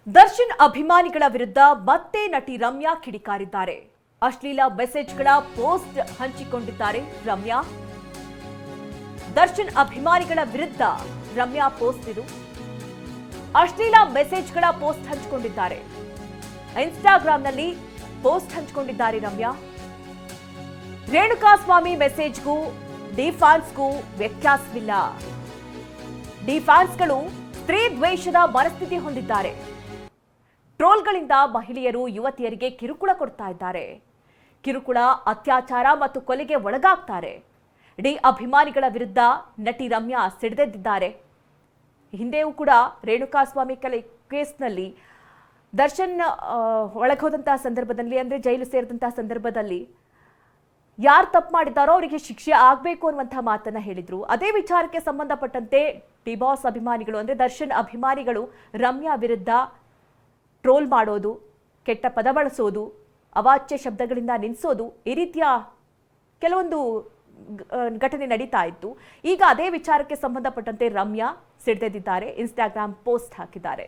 ದರ್ಶನ್ ಅಭಿಮಾನಿಗಳ ವಿರುದ್ಧ ಮತ್ತೆ ನಟಿ ರಮ್ಯಾ ಕಿಡಿಕಾರಿದ್ದಾರೆ. ಅಶ್ಲೀಲ ಮೆಸೇಜ್ಗಳ ಪೋಸ್ಟ್ ಹಂಚಿಕೊಂಡಿದ್ದಾರೆ ರಮ್ಯಾ. ದರ್ಶನ್ ಅಭಿಮಾನಿಗಳ ವಿರುದ್ಧ ರಮ್ಯಾ ಪೋಸ್ಟ್ ಇದು. ಅಶ್ಲೀಲ ಮೆಸೇಜ್ಗಳ ಪೋಸ್ಟ್ ಹಂಚಿಕೊಂಡಿದ್ದಾರೆ. ಇನ್ಸ್ಟಾಗ್ರಾಂನಲ್ಲಿ ಪೋಸ್ಟ್ ಹಂಚಿಕೊಂಡಿದ್ದಾರೆ ರಮ್ಯಾ. ರೇಣುಕಾಸ್ವಾಮಿ ಮೆಸೇಜ್ಗೂ ಡಿ ಫ್ಯಾನ್ಸ್ಗೂ ವ್ಯತ್ಯಾಸವಿಲ್ಲ. ಡಿ ಫ್ಯಾನ್ಸ್ಗಳು ಸ್ತ್ರೀ ದ್ವೇಷದ ಮನಸ್ಥಿತಿ ಹೊಂದಿದ್ದಾರೆ. ಟ್ರೋಲ್ಗಳಿಂದ ಮಹಿಳೆಯರು ಯುವತಿಯರಿಗೆ ಕಿರುಕುಳ ಕೊಡ್ತಾ ಇದ್ದಾರೆ. ಕಿರುಕುಳ, ಅತ್ಯಾಚಾರ ಮತ್ತು ಕೊಲೆಗೆ ಒಳಗಾಗ್ತಾರೆ. ಡಿ ಅಭಿಮಾನಿಗಳ ವಿರುದ್ಧ ನಟಿ ರಮ್ಯಾ ಸಿಡಿದೆದ್ದಿದ್ದಾರೆ. ಹಿಂದೆಯೂ ಕೂಡ ರೇಣುಕಾಸ್ವಾಮಿ ಕೇಸ್ನಲ್ಲಿ ದರ್ಶನ್ ಒಳಗೋದಂತಹ ಸಂದರ್ಭದಲ್ಲಿ, ಅಂದರೆ ಜೈಲು ಸೇರಿದಂತಹ ಸಂದರ್ಭದಲ್ಲಿ ಯಾರು ತಪ್ಪು ಮಾಡಿದ್ದಾರೋ ಅವರಿಗೆ ಶಿಕ್ಷೆ ಆಗಬೇಕು ಅನ್ನುವಂತಹ ಮಾತನ್ನ ಹೇಳಿದ್ರು. ಅದೇ ವಿಚಾರಕ್ಕೆ ಸಂಬಂಧಪಟ್ಟಂತೆ ಡಿ ಬಾಸ್ ಅಭಿಮಾನಿಗಳು, ಅಂದರೆ ದರ್ಶನ್ ಅಭಿಮಾನಿಗಳು ರಮ್ಯಾ ವಿರುದ್ಧ ಟ್ರೋಲ್ ಮಾಡೋದು, ಕೆಟ್ಟ ಪದ ಬಳಸೋದು, ಅವಾಚ್ಯ ಶಬ್ದಗಳಿಂದ ನಿಲ್ಲಿಸೋದು, ಈ ರೀತಿಯ ಕೆಲವೊಂದು ಘಟನೆ ನಡೀತಾ ಇತ್ತು. ಈಗ ಅದೇ ವಿಚಾರಕ್ಕೆ ಸಂಬಂಧಪಟ್ಟಂತೆ ರಮ್ಯಾ ಸಿಡಿದೆದ್ದಿದ್ದಾರೆ. ಇನ್ಸ್ಟಾಗ್ರಾಮ್ ಪೋಸ್ಟ್ ಹಾಕಿದ್ದಾರೆ.